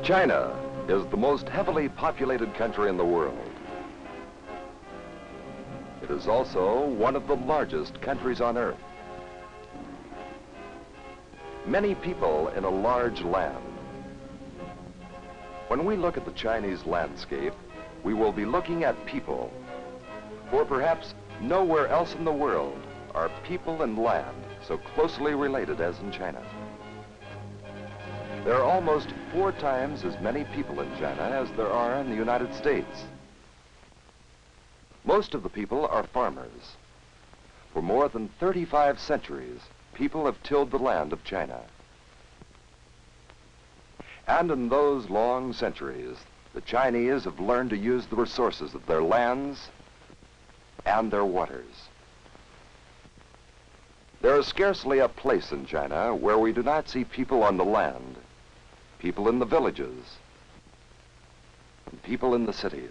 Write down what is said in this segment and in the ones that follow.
China is the most heavily populated country in the world. It is also one of the largest countries on Earth. Many people in a large land. When we look at the Chinese landscape, we will be looking at people. For perhaps nowhere else in the world are people and land so closely related as in China. There are almost 4 times as many people in China as there are in the United States. Most of the people are farmers. For more than 35 centuries, people have tilled the land of China. And in those long centuries, the Chinese have learned to use the resources of their lands and their waters. There is scarcely a place in China where we do not see people on the land, people in the villages, and people in the cities.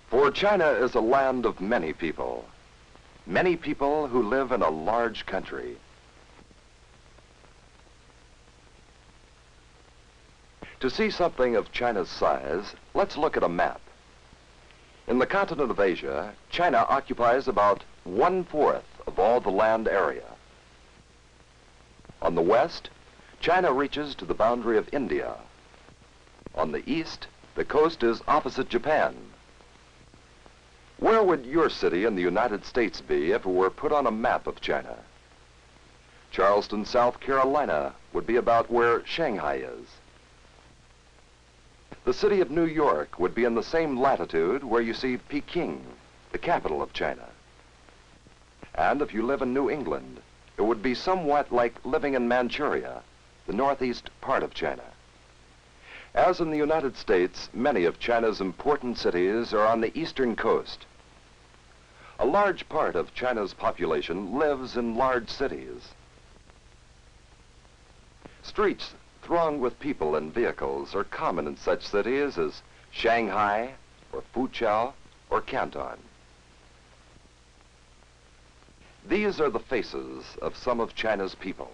For China is a land of many people who live in a large country. To see something of China's size, let's look at a map. In the continent of Asia, China occupies about 1/4 of all the land area. On the west, China reaches to the boundary of India. On the east, the coast is opposite Japan. Where would your city in the United States be if it were put on a map of China? Charleston, South Carolina would be about where Shanghai is. The city of New York would be in the same latitude where you see Peking, the capital of China. And if you live in New England, it would be somewhat like living in Manchuria, the northeast part of China. As in the United States, many of China's important cities are on the eastern coast. A large part of China's population lives in large cities. Streets thronged with people and vehicles are common in such cities as Shanghai, or Fuzhou, or Canton. These are the faces of some of China's people.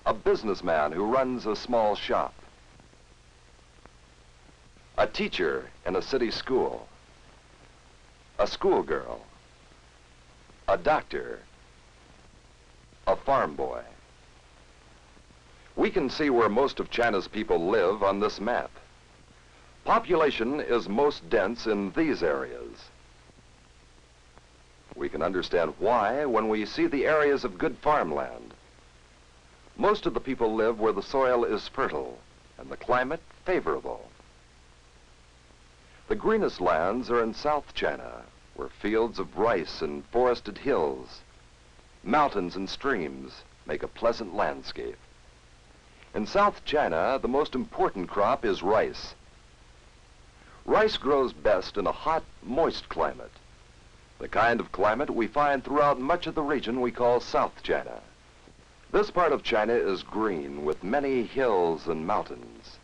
A businessman who runs a small shop. A teacher in a city school. A schoolgirl. A doctor. A farm boy. We can see where most of China's people live on this map. Population is most dense in these areas. We can understand why when we see the areas of good farmland. Most of the people live where the soil is fertile and the climate favorable. The greenest lands are in South China, where fields of rice and forested hills, mountains and streams make a pleasant landscape. In South China, the most important crop is rice. Rice grows best in a hot, moist climate, the kind of climate we find throughout much of the region we call South China. This part of China is green with many hills and mountains.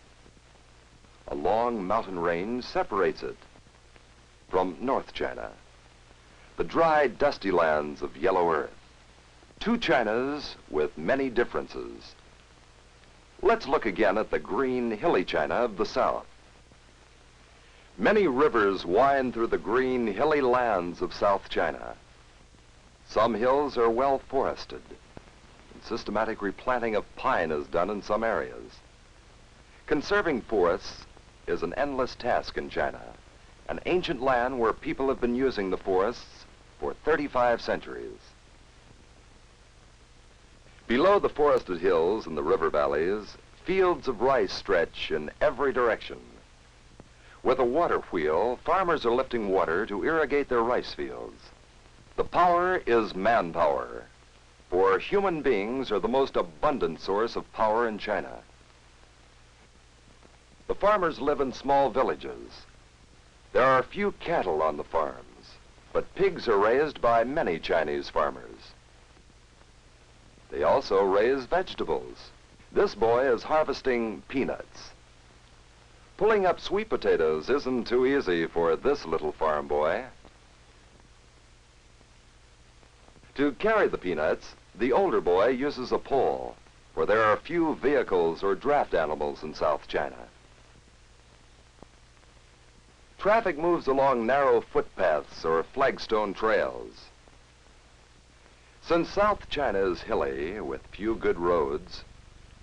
A long mountain range separates it from North China, the dry, dusty lands of yellow earth. 2 Chinas with many differences. Let's look again at the green, hilly China of the south. Many rivers wind through the green, hilly lands of South China. Some hills are well forested, and systematic replanting of pine is done in some areas. Conserving forests is an endless task in China, an ancient land where people have been using the forests for 35 centuries. Below the forested hills and the river valleys, fields of rice stretch in every direction. With a water wheel, farmers are lifting water to irrigate their rice fields. The power is manpower, for human beings are the most abundant source of power in China. The farmers live in small villages. There are few cattle on the farms, but pigs are raised by many Chinese farmers. They also raise vegetables. This boy is harvesting peanuts. Pulling up sweet potatoes isn't too easy for this little farm boy. To carry the peanuts, the older boy uses a pole, for there are few vehicles or draft animals in South China. Traffic moves along narrow footpaths or flagstone trails. Since South China is hilly with few good roads,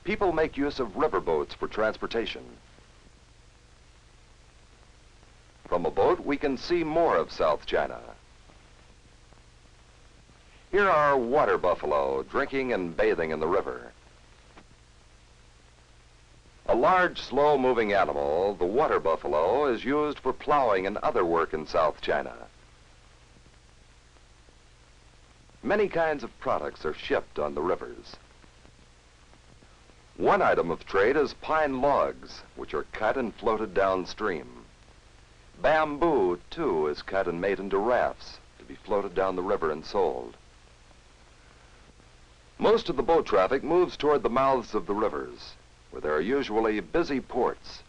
people make use of riverboats for transportation. From a boat, we can see more of South China. Here are water buffalo drinking and bathing in the river. A large, slow-moving animal, the water buffalo, is used for plowing and other work in South China. Many kinds of products are shipped on the rivers. One item of trade is pine logs, which are cut and floated downstream. Bamboo, too, is cut and made into rafts to be floated down the river and sold. Most of the boat traffic moves toward the mouths of the rivers, where there are usually busy ports.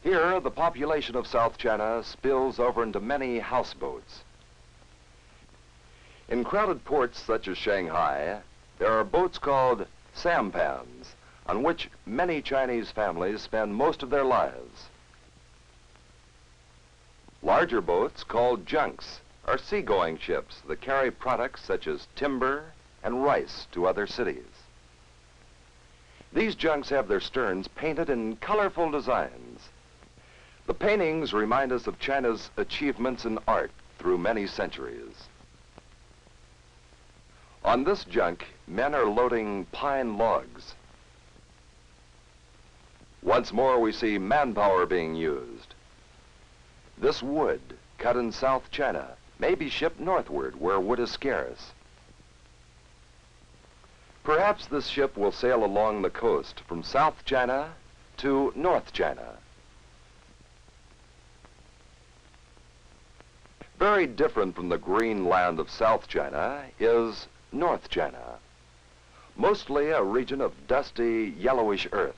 Here, the population of South China spills over into many houseboats. In crowded ports such as Shanghai, there are boats called sampans, on which many Chinese families spend most of their lives. Larger boats, called junks, are seagoing ships that carry products such as timber and rice to other cities. These junks have their sterns painted in colorful designs. The paintings remind us of China's achievements in art through many centuries. On this junk, men are loading pine logs. Once more, we see manpower being used. This wood, cut in South China, may be shipped northward where wood is scarce. Perhaps this ship will sail along the coast from South China to North China. Very different from the green land of South China is North China, mostly a region of dusty, yellowish earth.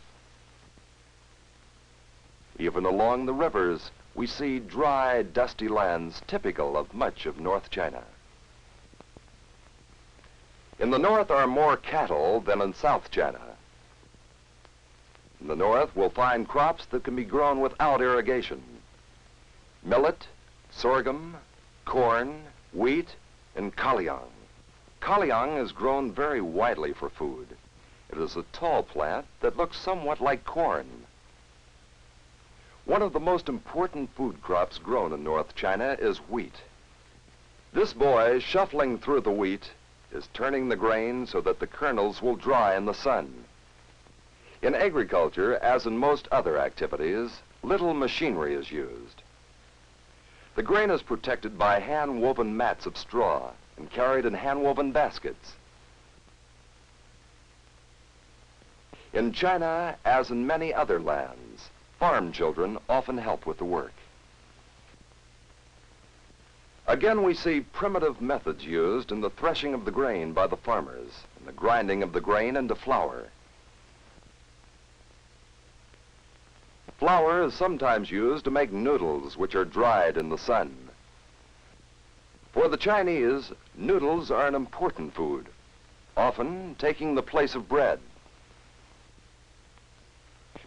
Even along the rivers, we see dry, dusty lands typical of much of North China. In the north are more cattle than in South China. In the north, we'll find crops that can be grown without irrigation: millet, sorghum, corn, wheat, and kaliang. Kaliang is grown very widely for food. It is a tall plant that looks somewhat like corn. One of the most important food crops grown in North China is wheat. This boy, shuffling through the wheat, is turning the grain so that the kernels will dry in the sun. In agriculture, as in most other activities, little machinery is used. The grain is protected by hand-woven mats of straw and carried in hand-woven baskets. In China, as in many other lands, farm children often help with the work. Again, we see primitive methods used in the threshing of the grain by the farmers and the grinding of the grain into flour. Flour is sometimes used to make noodles, which are dried in the sun. For the Chinese, noodles are an important food, often taking the place of bread.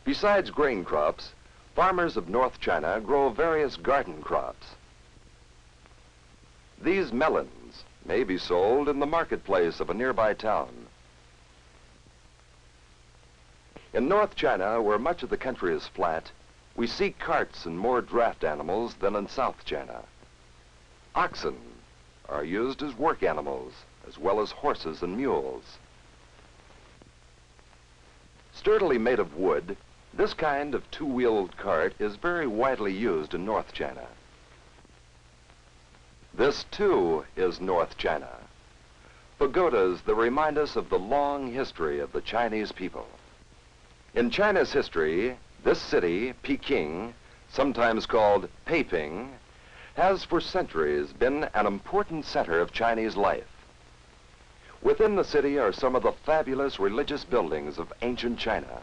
Besides grain crops, farmers of North China grow various garden crops. These melons may be sold in the marketplace of a nearby town. In North China, where much of the country is flat, we see carts and more draft animals than in South China. Oxen are used as work animals, as well as horses and mules. Sturdily made of wood, this kind of two-wheeled cart is very widely used in North China. This, too, is North China. Pagodas that remind us of the long history of the Chinese people. In China's history, this city, Peking, sometimes called Peiping, has for centuries been an important center of Chinese life. Within the city are some of the fabulous religious buildings of ancient China.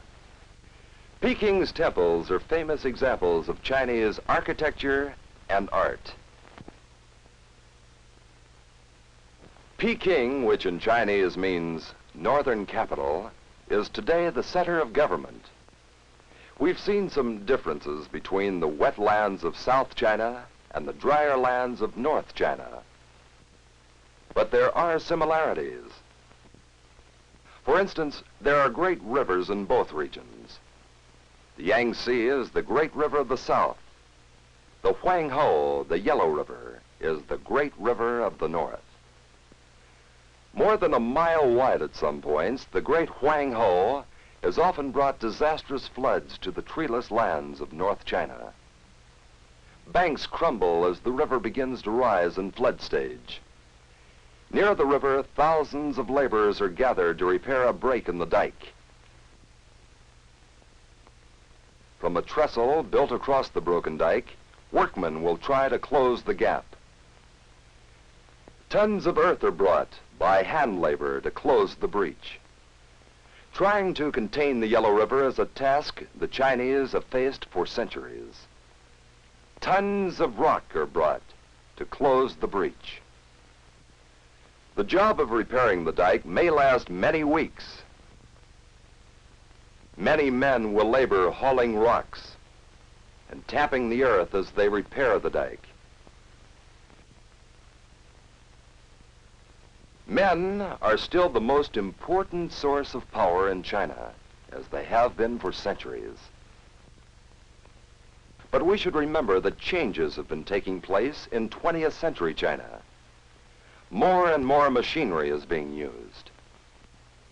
Peking's temples are famous examples of Chinese architecture and art. Peking, which in Chinese means northern capital, is today the center of government. We've seen some differences between the wetlands of South China and the drier lands of North China. But there are similarities. For instance, there are great rivers in both regions. The Yangtze is the great river of the south. The Huanghe, the Yellow River, is the great river of the north. More than a mile wide at some points, the great Huanghe has often brought disastrous floods to the treeless lands of North China. Banks crumble as the river begins to rise in flood stage. Near the river, thousands of laborers are gathered to repair a break in the dike. From a trestle built across the broken dike, workmen will try to close the gap. Tons of earth are brought by hand labor to close the breach. Trying to contain the Yellow River is a task the Chinese have faced for centuries. Tons of rock are brought to close the breach. The job of repairing the dike may last many weeks. Many men will labor hauling rocks and tapping the earth as they repair the dike. Men are still the most important source of power in China, as they have been for centuries. But we should remember that changes have been taking place in 20th century China. More and more machinery is being used.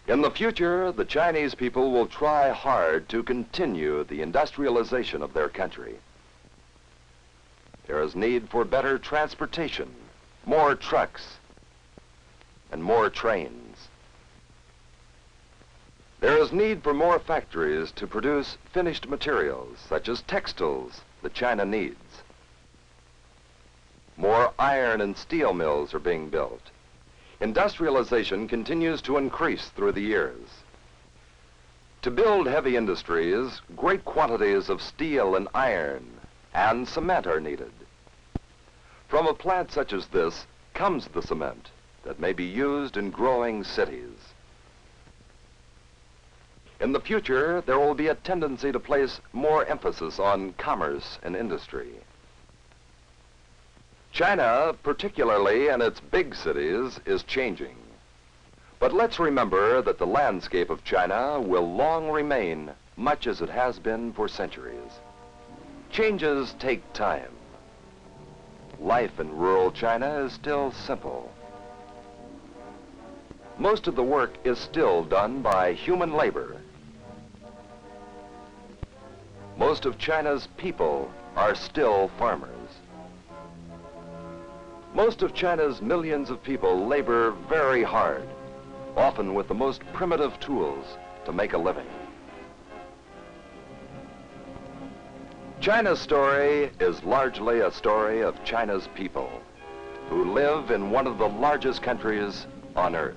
In the future, the Chinese people will try hard to continue the industrialization of their country. There is need for better transportation, more trucks, and more trains. There is need for more factories to produce finished materials, such as textiles, that China needs. More iron and steel mills are being built. Industrialization continues to increase through the years. To build heavy industries, great quantities of steel and iron and cement are needed. From a plant such as this comes the cement that may be used in growing cities. In the future, there will be a tendency to place more emphasis on commerce and industry. China, particularly in its big cities, is changing. But let's remember that the landscape of China will long remain much as it has been for centuries. Changes take time. Life in rural China is still simple. Most of the work is still done by human labor. Most of China's people are still farmers. Most of China's millions of people labor very hard, often with the most primitive tools to make a living. China's story is largely a story of China's people, who live in one of the largest countries on earth.